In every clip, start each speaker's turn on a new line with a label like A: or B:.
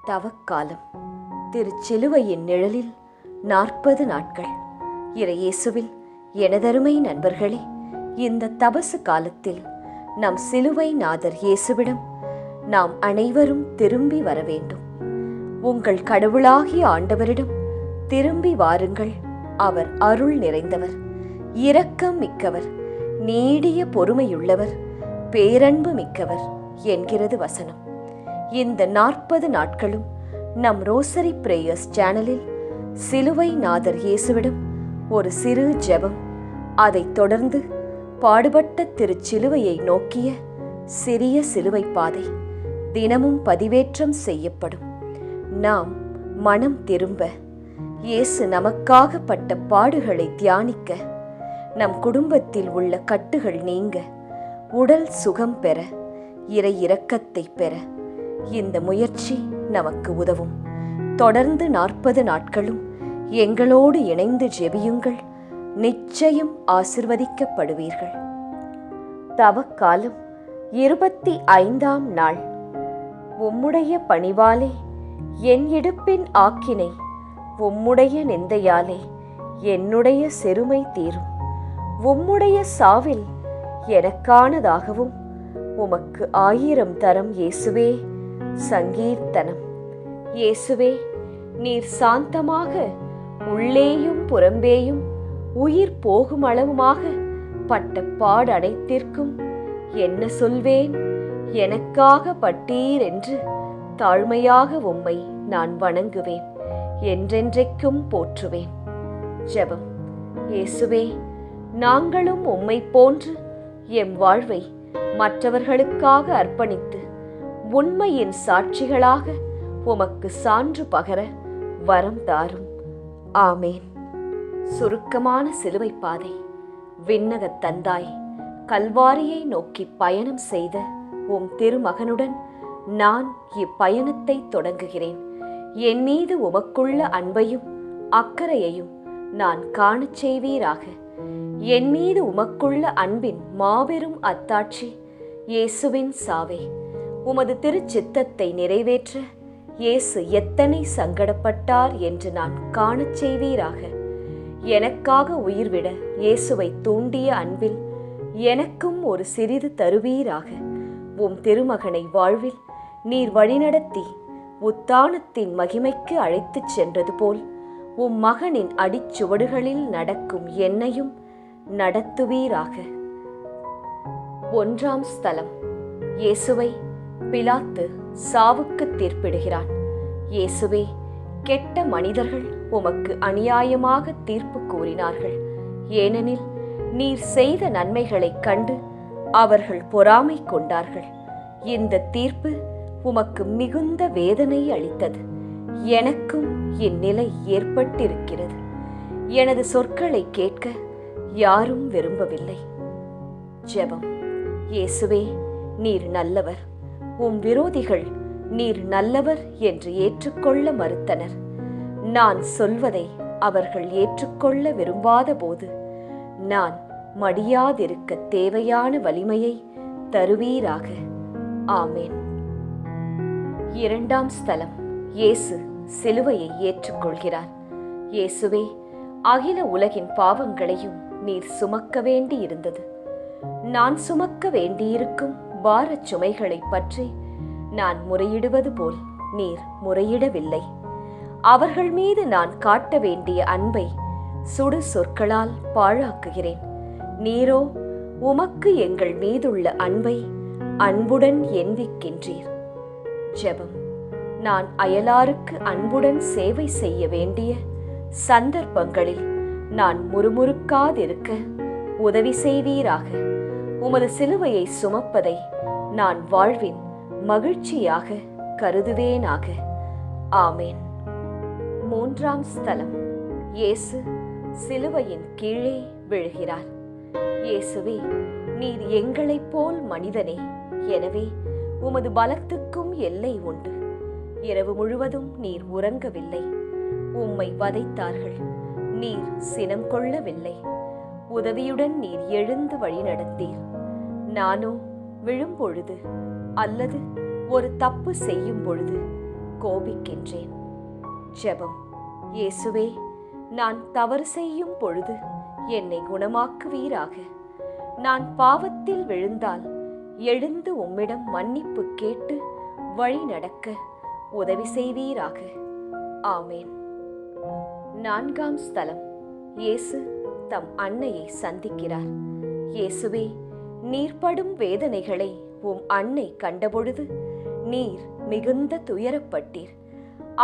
A: தவக்காலம். திருச்சிலுவையின் நிழலில் 40 நாட்கள். இறையேசுவில் எனதருமை நண்பர்களே, இந்த தபசு காலத்தில் நம் சிலுவை நாதர் இயேசுவிடம் நாம் அனைவரும் திரும்பி வர வேண்டும். உங்கள் கடவுளாகிய ஆண்டவரிடம் திரும்பி வாருங்கள். அவர் அருள் நிறைந்தவர், இரக்கம் மிக்கவர், நீடிய பொறுமையுள்ளவர், பேரன்பு மிக்கவர் என்கிறது வசனம். இந்த 40 நாட்களும் நம் ரோசரி பிரேயர்ஸ் சேனலில் சிலுவை நாதர் இயேசுவிடம் ஒரு சிறு ஜெபம், அதைத் தொடர்ந்து பாடுபட்ட திருச்சிலுவையை நோக்கிய சிறிய சிலுவை பாதை தினமும் பதிவேற்றம் செய்யப்படும். நாம் மனம் திரும்ப, இயேசு நமக்காக பட்ட பாடுகளை தியானிக்க, நம் குடும்பத்தில் உள்ள கட்டுகள் நீங்க, உடல் சுகம் பெற, இறை இரக்கத்தை பெற இந்த முயற்சி நமக்கு உதவும். தொடர்ந்து 40 நாட்களும் எங்களோடு இணைந்து ஜெபியுங்கள். நிச்சயம் ஆசிர்வதிக்கப்படுவீர்கள். தவக்காலம் 25ஆம் நாள். உம்முடைய பணிவாலே என் இடுப்பின் ஆக்கினை, உம்முடைய நிந்தையாலே என்னுடைய செருமை தீரும். உம்முடைய சாவில் எனக்கானதாகவும் உமக்கு 1000 தரம் இயேசுவே. சங்கீர்த்தனம். இயேசுவே, நீர் சாந்தமாக உள்ளேயும் புறம்பேயும் உயிர் போகும் அளவுமாக பட்ட பாடு அனைத்திற்கும் என்ன சொல்வேன்? எனக்காக பட்டீர் என்று தாழ்மையாக உம்மை நான் வணங்குவேன், என்றென்றைக்கும் போற்றுவேன். ஜெபம். இயேசுவே, நாங்களும் உம்மை போன்று எம் வாழ்வை மற்றவர்களுக்காக அர்ப்பணித்து உண்மையின் சாட்சிகளாக உமக்கு சான்று பகர வரம் தாரும். ஆமேன். சுருக்கமான சிலுவை பாதை. விண்ணகத் தந்தாய், கல்வாரியை நோக்கி பயணம் செய்த உம் திருமகனுடன் நான் இப்பயணத்தை தொடங்குகிறேன். என் மீது உமக்குள்ள அன்பையும் அக்கறையையும் நான் காணச் செய்வீராக. என் மீது உமக்குள்ள அன்பின் மாபெரும் அத்தாட்சி இயேசுவின் சாவே. உமது திருச்சித்தத்தை நிறைவேற்ற இயேசு எத்தனை சங்கடப்பட்டார் என்று நான் காணச் செய்வீராக. எனக்காக உயிர்விட இயேசுவை தூண்டிய அன்பில் எனக்கும் ஒரு சிறிது தருவீராக. உம் திருமகனை வாழ்வில் நீர் வழிநடத்தி உத்தானத்தின் மகிமைக்கு அழைத்துச் சென்றது போல் உம் மகனின் அடிச்சுவடுகளில் நடக்கும் என்னையும் நடத்துவீராக. 1ஆம் ஸ்தலம். இயேசுவை பிலாத்து சாவுக்கு தீர்ப்பிடுகிறான். இயேசுவே, கெட்ட மனிதர்கள் உமக்கு அநியாயமாக தீர்ப்பு கூறினார்கள். ஏனெனில் நீர் செய்த நன்மைகளைக் கண்டு அவர்கள் பொறாமை கொண்டார்கள். இந்த தீர்ப்பு உமக்கு மிகுந்த வேதனை அளித்தது. எனக்கும் இந்நிலை ஏற்பட்டிருக்கிறது. எனது சொற்களை கேட்க யாரும் விரும்பவில்லை. ஜெபம். இயேசுவே, நீர் நல்லவர். உம் விரோதிகள் நீர் நல்லவர் என்று ஏற்றுக்கொள்ள மறுத்தனர். நான் சொல்வதை அவர்கள் ஏற்றுக்கொள்ள விரும்பாத போது நான் மடியாதிருக்க தேவையான வலிமையை தருவீராக. ஆமேன். 2ஆம் ஸ்தலம். இயேசு சிலுவையை ஏற்றுக்கொள்கிறார். இயேசுவே, அகில உலகின் பாவங்களையும் நீர் சுமக்க வேண்டி இருந்தது. நான் சுமக்க வேண்டியிருக்கும் பாரச் சுமைகளை பற்றி நான் முறையிடுவது போல் நீர் முறையிடவில்லை. அவர்கள் மீது நான் காட்ட வேண்டிய அன்பை சுடு சொற்களால் பாழாக்குகிறேன். நீரோ உமக்கு எங்கள் மீதுள்ள அன்பை அன்புடன் எண்விக்கின்றீர். ஜெபம். நான் அயலாருக்கு அன்புடன் சேவை செய்ய வேண்டிய சந்தர்ப்பங்களில் நான் முறுமுறுக்காதிருக்க உதவி செய்வீராக. உமது சிலுவையை சுமப்பதை நான் வாழ்வின் மகிழ்ச்சியாக கருதுவேனாக. ஆமேன். 3ஆம் ஸ்தலம். இயேசு சிலுவையின் கீழே விழுகிறார். இயேசுவே, நீர் எங்களைப் போல் மனிதனே. எனவே உமது பலத்துக்கும் எல்லை உண்டு. இரவு முழுவதும் நீர் உறங்கவில்லை. உம்மை வதைத்தார்கள், நீர் சினம் கொள்ளவில்லை. உதவியுடன் நீர் எழுந்து வழி நடந்தீர். நானோ விழும்பொழுது அல்லது ஒரு தப்பு செய்யும் பொழுது கோபிக்கின்றேன். ஜெபம். இயேசுவே, நான் தவறு செய்யும் பொழுது என்னை குணமாக்குவீராக. நான் பாவத்தில் விழுந்தால் எழுந்து உம்மிடம் மன்னிப்பு கேட்டு வழி நடக்க உதவி செய்வீராக. ஆமேன். 4ஆம் ஸ்தலம். இயேசு தம் அன்னையை சந்திக்கிறார். இயேசுவே, நீர் படும் வேதனைகளை உம் அன்னை கண்டபொழுது நீர் மிகுந்த துயரப்பட்டீர்.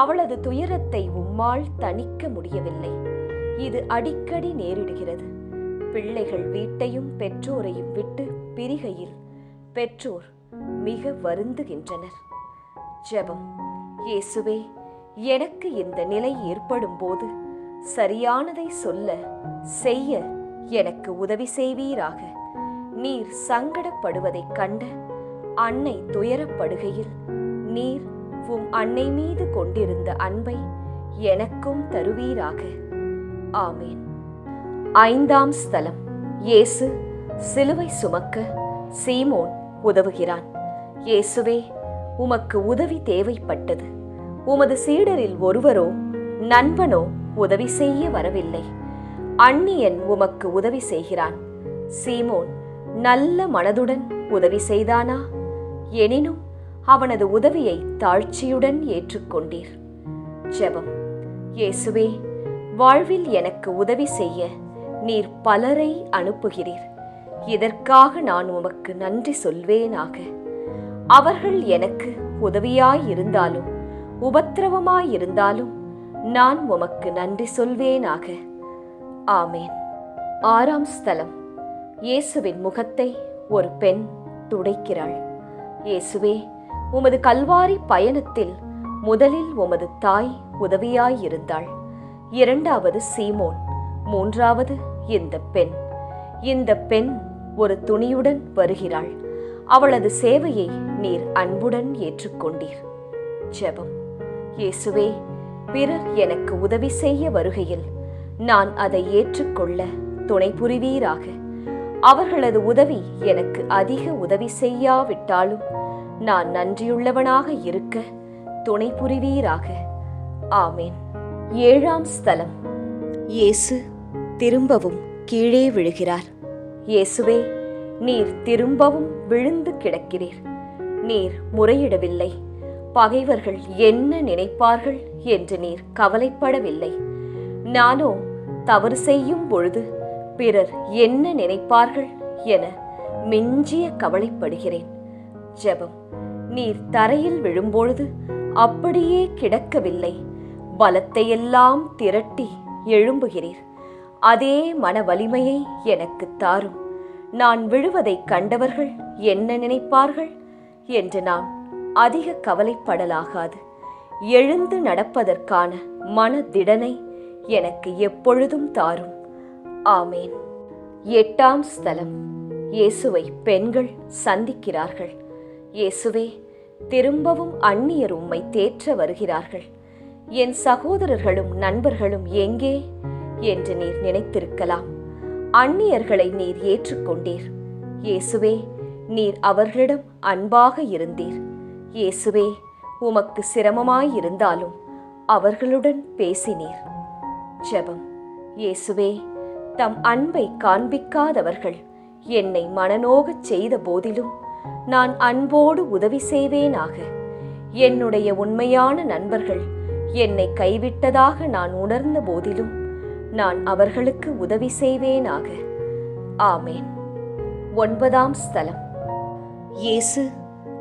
A: அவளது துயரத்தை உம்மால் தணிக்க முடியவில்லை. இது அடிக்கடி நேரிடுகிறது. பிள்ளைகள் வீட்டையும் பெற்றோரையும் விட்டு பிரிகையில் பெற்றோர் மிக வருந்துகின்றனர். ஜெபம். இயேசுவே, எனக்கு இந்த நிலை ஏற்படும் போது சரியானதை சொல்ல செய்ய எனக்கு உதவி செய்வீராக. நீர் சங்கடப்படுவதைக் கண்ட அன்னை துயரப்படுகையில் நீர் உம் அன்னை மீது கொண்டிருந்த அன்பை எனக்கும் தருவீராக. ஆமேன். 5ஆம் ஸ்தலம். இயேசு சிலுவை சுமக்க சீமோன் உதவுகிறான். இயேசுவே, உமக்கு உதவி தேவைப்பட்டது. உமது சீடரில் ஒருவரோ நண்பனோ உதவி செய்ய வரவில்லை. அந்நியன் உமக்கு உதவி செய்கிறான். சீமோன் நல்ல மனதுடன் உதவி செய்தானா? எனினும் அவனது உதவியை தாழ்ச்சியுடன் ஏற்றுக்கொண்டீர். ஜெபம். இயேசுவே, வாழ்வில் எனக்கு உதவி செய்ய நீர் பலரை அனுப்புகிறீர். இதற்காக நான் உமக்கு நன்றி சொல்வேனாக. அவர்கள் எனக்கு உதவியாயிருந்தாலும் உபத்திரவமாயிருந்தாலும் நான் உமக்கு நன்றி சொல்வேனாக. ஆமேன். 6ஆம் ஸ்தலம். இயேசுவின் முகத்தை ஒரு பெண் துடைக்கிறாள். இயேசுவே, உமது கல்வாரி பயணத்தில் முதலில் உமது தாய் உதவியாயிருந்தாள். 2வது சீமோன், 3வது இந்த பெண். இந்த பெண் ஒரு துணியுடன் வருகிறாள். அவளது சேவையை நீர் அன்புடன் ஏற்றுக்கொண்டீர். ஜெபம். இயேசுவே, பிறர் எனக்கு உதவி செய்ய வருகையில் நான் அதை ஏற்றுக்கொள்ள துணை புரிவீராக. அவர்களது உதவி எனக்கு அதிக உதவி செய்யாவிட்டாலும் நான் நன்றியுள்ளவனாக இருக்க துணை புரிவீராக. ஆமேன். 7ஆம் ஸ்தலம். இயேசு திரும்பவும் கீழே விழுகிறார். இயேசுவே, நீர் திரும்பவும் விழுந்து கிடக்கிறீர். நீர் முறையிடவில்லை. பகைவர்கள் என்ன நினைப்பார்கள் என்று நீர் கவலைப்படவில்லை. நானோ தவறு செய்யும் பொழுது பிறர் என்ன நினைப்பார்கள் என மிஞ்சிய கவலைப்படுகிறேன். ஜெபம். நீர் தரையில் விழும்பொழுது அப்படியே கிடக்கவில்லை. பலத்தையெல்லாம் திரட்டி எழும்புகிறீர். அதே மன வலிமையை எனக்கு தாரும். நான் விழுவதைக் கண்டவர்கள் என்ன நினைப்பார்கள் என்று நான் அதிக கவலைப்படலாகாது. எழுந்து நடப்பதற்கான மனதிடனை எனக்கு எப்பொழுதும் தாரும். ஆமேன். 8ஆம் ஸ்தலம். இயேசுவை பெண்கள் சந்திக்கிறார்கள். இயேசுவே, திரும்பவும் அந்நியர் உம்மை தேற்ற வருகிறார்கள். என் சகோதரர்களும் நண்பர்களும் எங்கே என்று நீர் நினைத்திருக்கலாம். அந்நியர்களை நீர் ஏற்றுக்கொண்டீர். இயேசுவே, நீர் அவர்களிடம் அன்பாக இருந்தீர். இயேசுவே, உமக்கு சிரமமாயிருந்தாலும் அவர்களுடன் பேசினீர். ஜெபம். இயேசுவே, தம் அன்பை காண்பிக்காதவர்கள் என்னை மனநோகச் செய்த போதிலும் நான் அன்போடு உதவி செய்வேனாக. என்னுடைய உண்மையான நண்பர்கள் என்னை கைவிட்டதாக நான் உணர்ந்த போதிலும் நான் அவர்களுக்கு உதவி செய்வேனாக. ஆமேன். 9ஆம் ஸ்தலம். இயேசு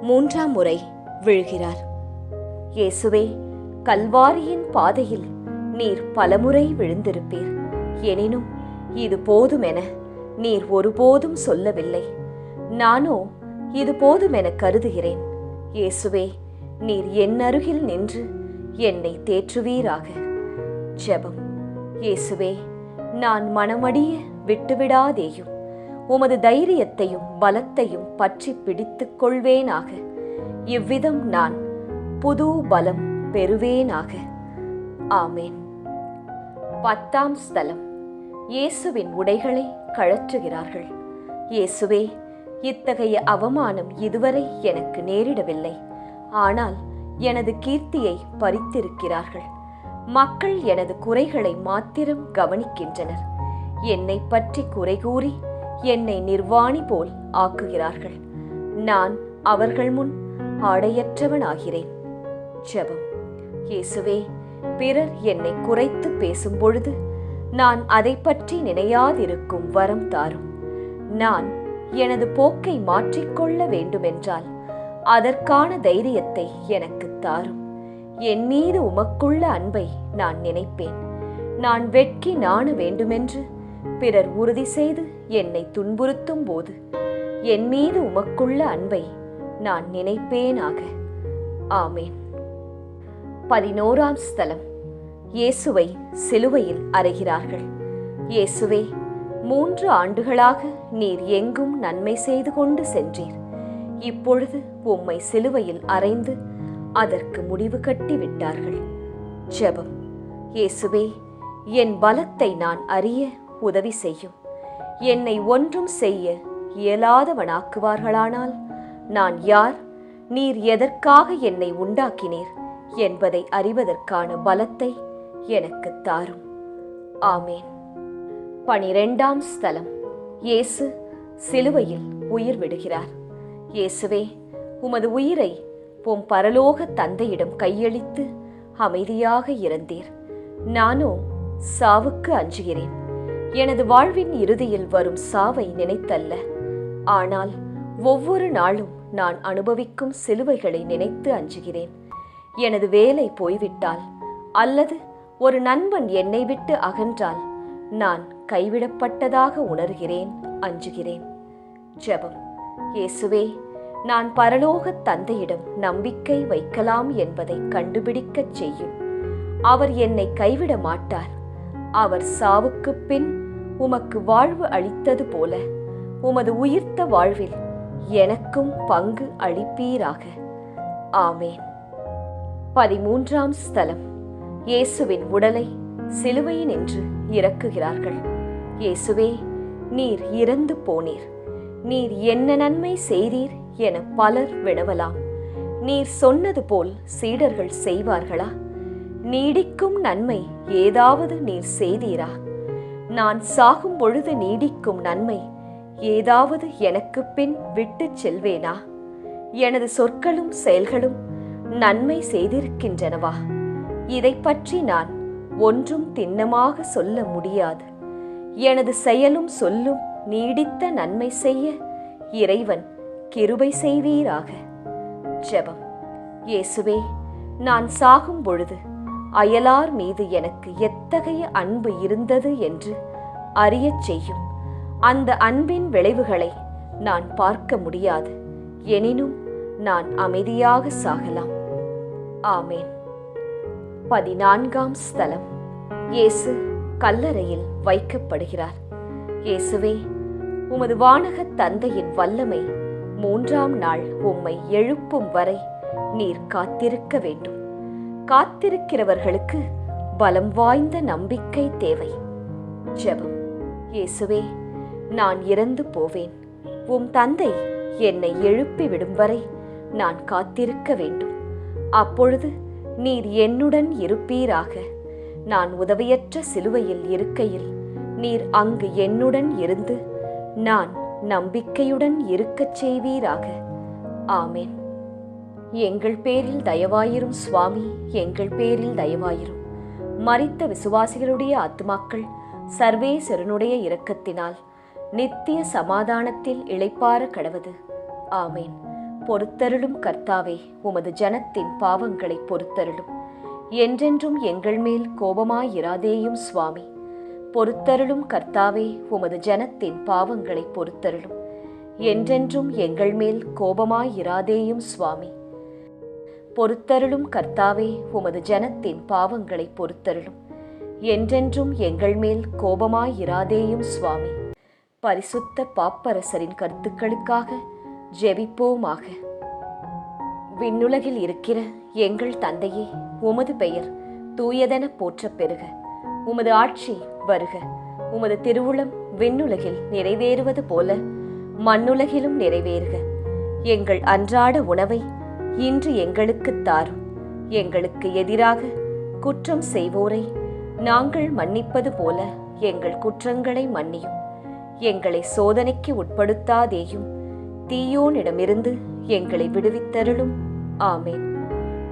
A: 3ஆம் முறை விழுகிறார். இயேசுவே, கல்வாரியின் பாதையில் நீர் பலமுறை விழுந்திருப்பீர். எனினும் இது போதுமென நீர் ஒருபோதும் சொல்லவில்லை. நானோ இது போதுமென கருதுகிறேன். இயேசுவே, நீர் என் அருகில் நின்று என்னை தேற்றுவீராக. ஜெபம். இயேசுவே, நான் மனமடிய விட்டுவிடாதேயும். உமது தைரியத்தையும் பலத்தையும் பற்றி பிடித்துக் கொள்வேனாக. இவ்விதம் நான் புது பலம் பெறுவேனாக. ஆமேன். 10ஆம் ஸ்தலம். இயேசுவின் உடைகளை கழற்றுகிறார்கள். இயேசுவே, இத்தகைய அவமானம் இதுவரை எனக்கு நேரிடவில்லை. ஆனால் எனது கீர்த்தியை பறித்திருக்கிறார்கள். மக்கள் எனது குறைகளை மாத்திரம் கவனிக்கின்றனர். என்னை பற்றி குறை கூறி என்னை நிர்வாணி போல் ஆக்குகிறார்கள். நான் அவர்கள் முன் ஆடையற்றவனாகிறேன். ஜெபம். இயேசுவே, பிறர் என்னை குறைத்து பேசும் பொழுது நான் அதை பற்றி நினையாதிருக்கும் வரம் தாரும். நான் எனது போக்கை மாற்றிக்கொள்ள வேண்டுமென்றால் அதற்கான தைரியத்தை எனக்கு தாரும். என் மீது உமக்குள்ள அன்பை நான் நினைப்பேன். நான் வெட்கி நாண வேண்டுமென்று பிறர் உறுதி செய்து என்னை துன்புறுத்தும் போது என் மீது உமக்குள்ள அன்பை நான் நினைப்பேனாக. ஆமேன். 11ஆம் ஸ்தலம். இயேசுவை சிலுவையில் அறைகிறார்கள். இயேசுவே, 3 ஆண்டுகளாக நீர் எங்கும் நன்மை செய்து கொண்டு சென்றீர். இப்பொழுது உம்மை சிலுவையில் அறைந்து அதற்கு முடிவு கட்டி விட்டார்கள். ஜெபம். இயேசுவே, என் பலத்தை நான் அறிய உதவி செய்யும். என்னை ஒன்றும் செய்ய இயலாதவனாக்குவார்களானால் நான் யார், நீர் எதற்காக என்னை உண்டாக்கினீர் என்பதை அறிவதற்கான பலத்தை எனக்கு தாரும். ஆமேன். 12ஆம் ஸ்தலம். இயேசு சிலுவையில் உயிர் விடுகிறார். இயேசுவே, உமது உயிரை உம் பரலோக தந்தையிடம் கையளித்து அமைதியாக இறந்தீர். நானோ சாவுக்கு அஞ்சுகிறேன். எனது வாழ்வின் இறுதியில் வரும் சாவை நினைத்தல்ல, ஆனால் ஒவ்வொரு நாளும் நான் அனுபவிக்கும் சிலுவைகளை நினைத்து அஞ்சுகிறேன். எனது வேலை போய்விட்டால் அல்லது ஒரு நண்பன் என்னை விட்டு அகன்றால் நான் கைவிடப்பட்டதாக உணர்கிறேன், அஞ்சுகிறேன். ஜெபம். இயேசுவே, நான் பரலோக தந்தையிடம் நம்பிக்கை வைக்கலாம் என்பதை கண்டுபிடிக்கச் செய்யும். அவர் என்னை கைவிட மாட்டார். அவர் சாவுக்கு பின் உமக்கு வாழ்வு அளித்தது போல உமது உயிர்த்த வாழ்வில் எனக்கும் பங்கு அளிப்பீராக. ஆமேன். 13ஆம் ஸ்தலம். இயேசுவின் உடலை சிலுவையினின்று இறக்குகிறார்கள். இயேசுவே, நீர் இறந்து போனீர். நீர் என்ன நன்மை செய்தீர் என பலர் வினவலாம். நீர் சொன்னது போல் சீடர்கள் செய்வார்களா? நீடிக்கும் நன்மை ஏதாவது நீர் செய்தீரா? நான் சாகும் பொழுது நீடிக்கும் நன்மை ஏதாவது எனக்கு பின் விட்டு செல்வேனா? எனது சொற்களும் செயல்களும் நன்மை செய்திருக்கின்றனவா? இதை பற்றி நான் ஒன்றும் திண்ணமாக சொல்ல முடியாது. எனது செயலும் சொல்லும் நீடித்த நன்மை செய்ய இறைவன் கிருபை செய்வீராக. ஜெபம். இயேசுவே, நான் சாகும் பொழுது அயலார் மீது எனக்கு எத்தகைய அன்பு இருந்தது என்று அறியச் செய்யும். அந்த அன்பின் விளைவுகளை நான் பார்க்க முடியாது. எனினும் நான் அமைதியாக சாகலாம். ஆமேன். 14ஆம் ஸ்தலம். இயேசு கல்லறையில் வைக்கப்படுகிறார். இயேசுவே, உமது வானக தந்தையின் வல்லமை 3ஆம் நாள் உம்மை எழுப்பும் வரை நீர் காத்திருக்க வேண்டும். காத்திருக்கிறவர்களுக்கு பலம் வாய்ந்த நம்பிக்கை தேவை. ஜெபம். இயேசுவே, நான் இறந்து போவேன். உம் தந்தை என்னை எழுப்பி விடும் வரை நான் காத்திருக்க வேண்டும். அப்பொழுது நீர் என்னுடன் இருப்பீராக. நான் உதவியற்ற சிலுவையில் இருக்கையில் நீர் அங்கு என்னுடன் இருந்து நான் நம்பிக்கையுடன் இருக்கச் செய்வீராக. ஆமேன். எங்கள் பேரில் தயவாயிரும் சுவாமி, எங்கள் பேரில் தயவாயிரும். மரித்த விசுவாசிகளுடைய ஆத்துமாக்கள் சர்வேசரனுடைய இரக்கத்தினால் நித்திய சமாதானத்தில் இளைப்பாற கடவது. ஆமேன். பொறுத்தருளும் கர்த்தாவே, உமது ஜனத்தின் பாவங்களை பொறுத்தருளும். என்றென்றும் எங்கள் மேல் கோபமாயிராதேயும் சுவாமி. பொறுத்தருளும் கர்த்தாவே, உமது ஜனத்தின் பாவங்களை பொறுத்தருளும். என்றென்றும் எங்கள் மேல் கோபமாயிராதேயும் சுவாமி. பொறுத்தருளும் கர்த்தாவே, உமது ஜனத்தின் பாவங்களை பொறுத்தருளும். என்றென்றும் எங்கள் மேல் கோபமாயிராதேயும் சுவாமி. பரிசுத்த பாப்பரசரின் கருத்துக்களுக்காக ஜெபிப்போமாக. விண்ணுலகில் இருக்கிற எங்கள் தந்தையே, உமது பெயர் தூயதென போற்றப் பெறுக. உமது ஆட்சி வருக. உமது திருவுளம் விண்ணுலகில் நிறைவேறுவது போல மண்ணுலகிலும் நிறைவேறுக. எங்கள் அன்றாட உணவை இன்று எங்களுக்குத் தாரும். எங்களுக்கு எதிராக குற்றம் செய்வோரை நாங்கள் மன்னிப்பது போல எங்கள் குற்றங்களை மன்னியும். எங்களை சோதனைக்கு உட்படுத்தாதேயும், தீயோனிடமிருந்து எங்களை விடுவித்தருளும். ஆமேன்.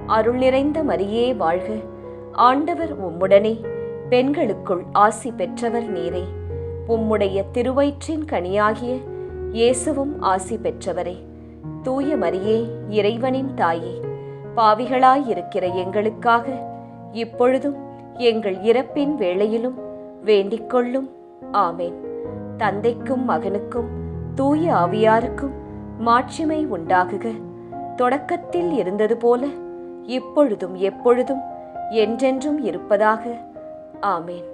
A: அருள் நிறைந்த மரியே வாழ்க, ஆண்டவர் உம்முடனே, பெண்களுக்குள் ஆசி பெற்றவர் நீரே. உம்முடைய திருவயிற்றின் கனியாகிய இயேசுவும் ஆசி பெற்றவரே. தூய மரியே, இறைவனின் தாயே, பாவிகளாயிருக்கிற எங்களுக்காக இப்பொழுதும் எங்கள் இறப்பின் வேளையிலும் வேண்டிக் கொள்ளும். ஆமேன். தந்தைக்கும் மகனுக்கும் தூய ஆவியாருக்கும் மாட்சிமை உண்டாகுக. தொடக்கத்தில் இருந்தது போல இப்பொழுதும் எப்பொழுதும் என்றென்றும் இருப்பதாக. ஆமேன்.